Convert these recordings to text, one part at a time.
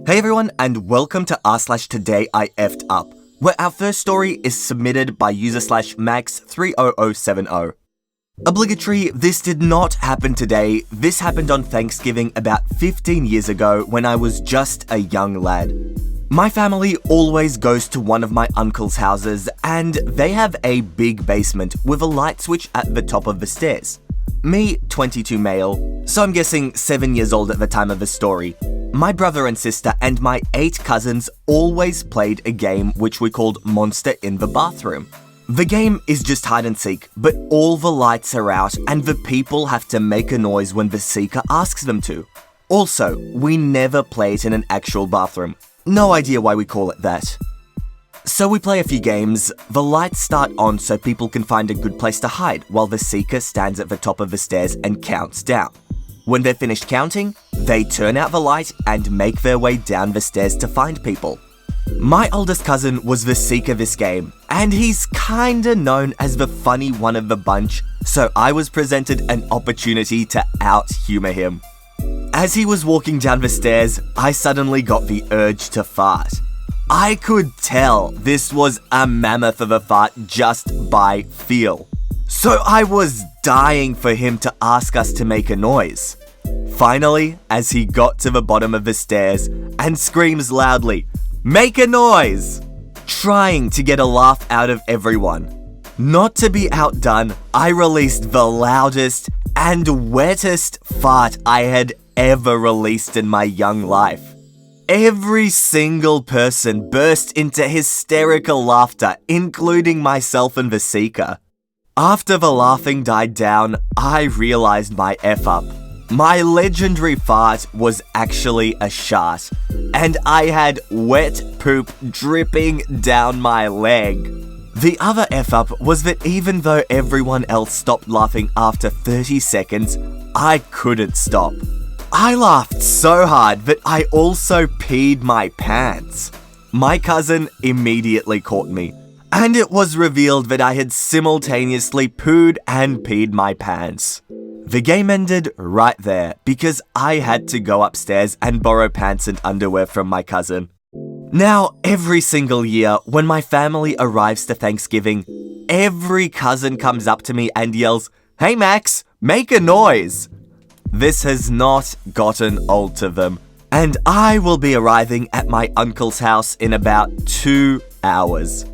Hey everyone, and welcome to r/today I effed up, where our first story is submitted by user/max30070. Obligatory, this did not happen today. This happened on Thanksgiving about 15 years ago when I was just a young lad. My family always goes to one of my uncle's houses, and they have a big basement with a light switch at the top of the stairs. Me, 22 male, so I'm guessing 7 years old at the time of the story. My brother and sister and my 8 cousins always played a game which we called Monster in the Bathroom. The game is just hide and seek, but all the lights are out and the people have to make a noise when the seeker asks them to. Also, we never play it in an actual bathroom. No idea why we call it that. So we play a few games. The lights start on so people can find a good place to hide while the seeker stands at the top of the stairs and counts down. When they're finished counting, they turn out the light and make their way down the stairs to find people. My oldest cousin was the seeker this game, and he's kinda known as the funny one of the bunch, so I was presented an opportunity to out-humor him. As he was walking down the stairs, I suddenly got the urge to fart. I could tell this was a mammoth of a fart just by feel. So I was dying for him to ask us to make a noise. Finally, as he got to the bottom of the stairs and screams loudly, "Make a noise!" trying to get a laugh out of everyone. Not to be outdone, I released the loudest and wettest fart I had ever released in my young life. Every single person burst into hysterical laughter, including myself and the seeker. After the laughing died down, I realized my F-up. My legendary fart was actually a shart, and I had wet poop dripping down my leg. The other F-up was that even though everyone else stopped laughing after 30 seconds, I couldn't stop. I laughed so hard that I also peed my pants. My cousin immediately caught me, and it was revealed that I had simultaneously pooed and peed my pants. The game ended right there because I had to go upstairs and borrow pants and underwear from my cousin. Now, every single year, when my family arrives to Thanksgiving, every cousin comes up to me and yells, "Hey Max, make a noise!" This has not gotten old to them, and I will be arriving at my uncle's house in about 2 hours.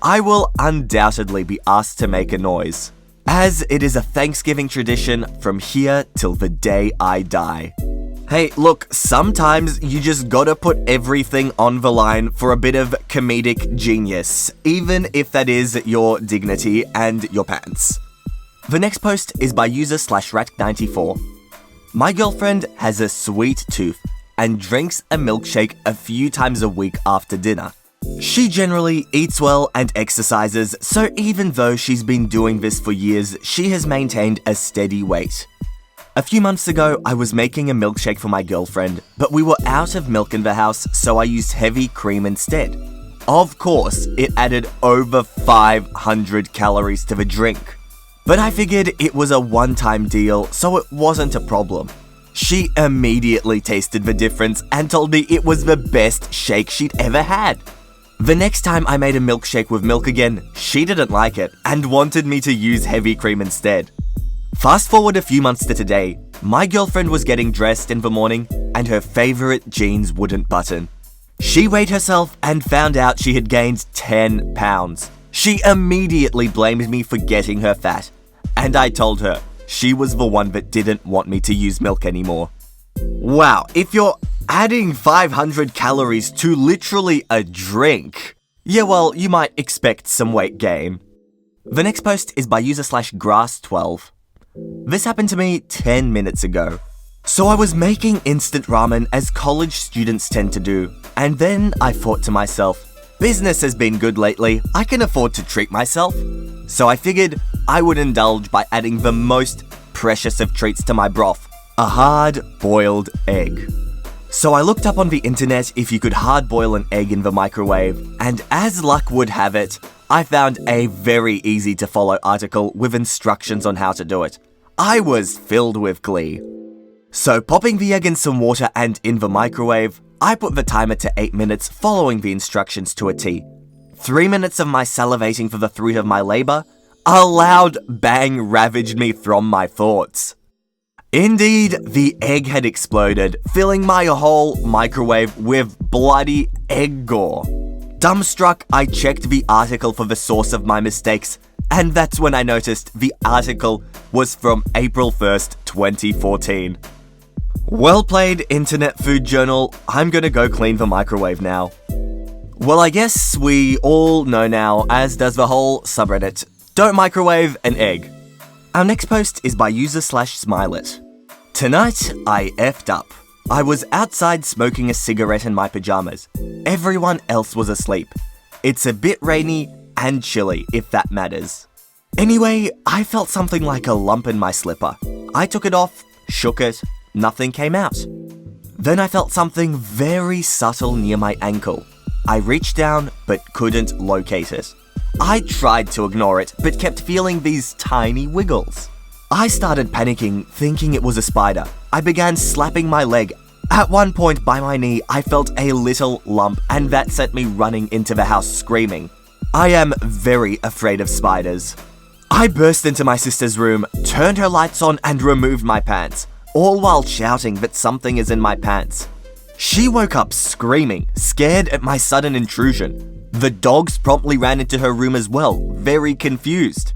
I will undoubtedly be asked to make a noise, as it is a Thanksgiving tradition from here till the day I die. Hey, look, sometimes you just gotta put everything on the line for a bit of comedic genius, even if that is your dignity and your pants. The next post is by user/rat94. My girlfriend has a sweet tooth and drinks a milkshake a few times a week after dinner. She generally eats well and exercises, so even though she's been doing this for years, she has maintained a steady weight. A few months ago, I was making a milkshake for my girlfriend, but we were out of milk in the house, so I used heavy cream instead. Of course, it added over 500 calories to the drink. But I figured it was a one-time deal, so it wasn't a problem. She immediately tasted the difference and told me it was the best shake she'd ever had. The next time I made a milkshake with milk again, she didn't like it and wanted me to use heavy cream instead. Fast forward a few months to today, my girlfriend was getting dressed in the morning and her favorite jeans wouldn't button. She weighed herself and found out she had gained 10 pounds. She immediately blamed me for getting her fat, and I told her she was the one that didn't want me to use milk anymore. Wow, if you're adding 500 calories to literally a drink, yeah, well, you might expect some weight gain. The next post is by user/grass12. This happened to me 10 minutes ago. So I was making instant ramen as college students tend to do, and then I thought to myself, business has been good lately, I can afford to treat myself. So I figured I would indulge by adding the most precious of treats to my broth, a hard-boiled egg. So I looked up on the internet if you could hard-boil an egg in the microwave, and as luck would have it, I found a very easy-to-follow article with instructions on how to do it. I was filled with glee. So popping the egg in some water and in the microwave, I put the timer to 8 minutes, following the instructions to a T. 3 minutes of my salivating for the fruit of my labor, a loud bang ravaged me from my thoughts. Indeed, the egg had exploded, filling my whole microwave with bloody egg gore. Dumbstruck, I checked the article for the source of my mistakes, and that's when I noticed the article was from April 1st, 2014. Well played, Internet Food Journal. I'm gonna go clean the microwave now. Well, I guess we all know now, as does the whole subreddit, don't microwave an egg. Our next post is by user/Smilet. Tonight, I effed up. I was outside smoking a cigarette in my pajamas. Everyone else was asleep. It's a bit rainy and chilly, if that matters. Anyway, I felt something like a lump in my slipper. I took it off, shook it, nothing came out. Then I felt something very subtle near my ankle. I reached down, but couldn't locate it. I tried to ignore it, but kept feeling these tiny wiggles. I started panicking, thinking it was a spider. I began slapping my leg. At one point by my knee, I felt a little lump, and that sent me running into the house screaming. I am very afraid of spiders. I burst into my sister's room, turned her lights on, and removed my pants, all while shouting that something is in my pants. She woke up screaming, scared at my sudden intrusion. The dogs promptly ran into her room as well, very confused.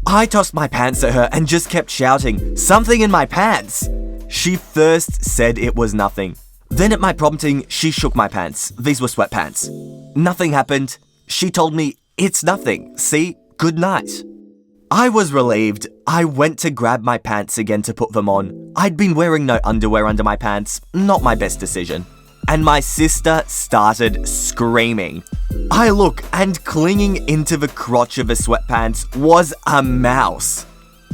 I tossed my pants at her and just kept shouting, "Something in my pants!" She first said it was nothing. Then at my prompting, she shook my pants. These were sweatpants. Nothing happened. She told me, "It's nothing. See? Good night." I was relieved. I went to grab my pants again to put them on. I'd been wearing no underwear under my pants. Not my best decision. And my sister started screaming. I look, and clinging into the crotch of the sweatpants was a mouse.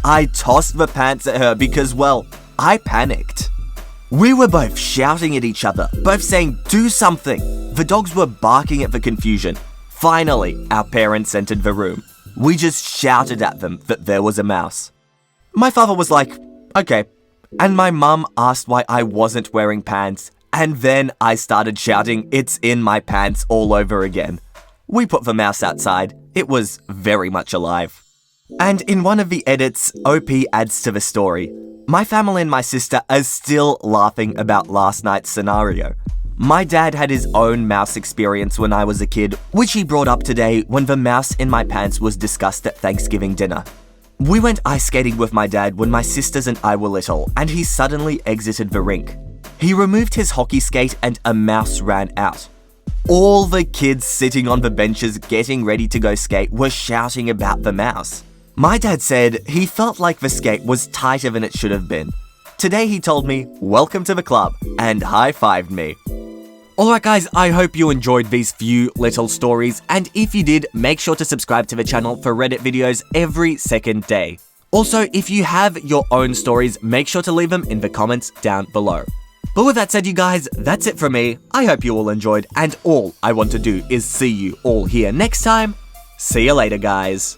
I tossed the pants at her because, well, I panicked. We were both shouting at each other, both saying, "Do something." The dogs were barking at the confusion. Finally, our parents entered the room. We just shouted at them that there was a mouse. My father was like, "Okay." And my mum asked why I wasn't wearing pants. And then I started shouting, "It's in my pants" all over again. We put the mouse outside. It was very much alive. And in one of the edits, OP adds to the story. My family and my sister are still laughing about last night's scenario. My dad had his own mouse experience when I was a kid, which he brought up today when the mouse in my pants was discussed at Thanksgiving dinner. We went ice skating with my dad when my sisters and I were little, and he suddenly exited the rink. He removed his hockey skate and a mouse ran out. All the kids sitting on the benches getting ready to go skate were shouting about the mouse. My dad said he felt like the skate was tighter than it should have been. Today he told me, "Welcome to the club," and high-fived me. Alright guys, I hope you enjoyed these few little stories, and if you did, make sure to subscribe to the channel for Reddit videos every second day. Also, if you have your own stories, make sure to leave them in the comments down below. But with that said, you guys, that's it from me. I hope you all enjoyed, and all I want to do is see you all here next time. See you later, guys.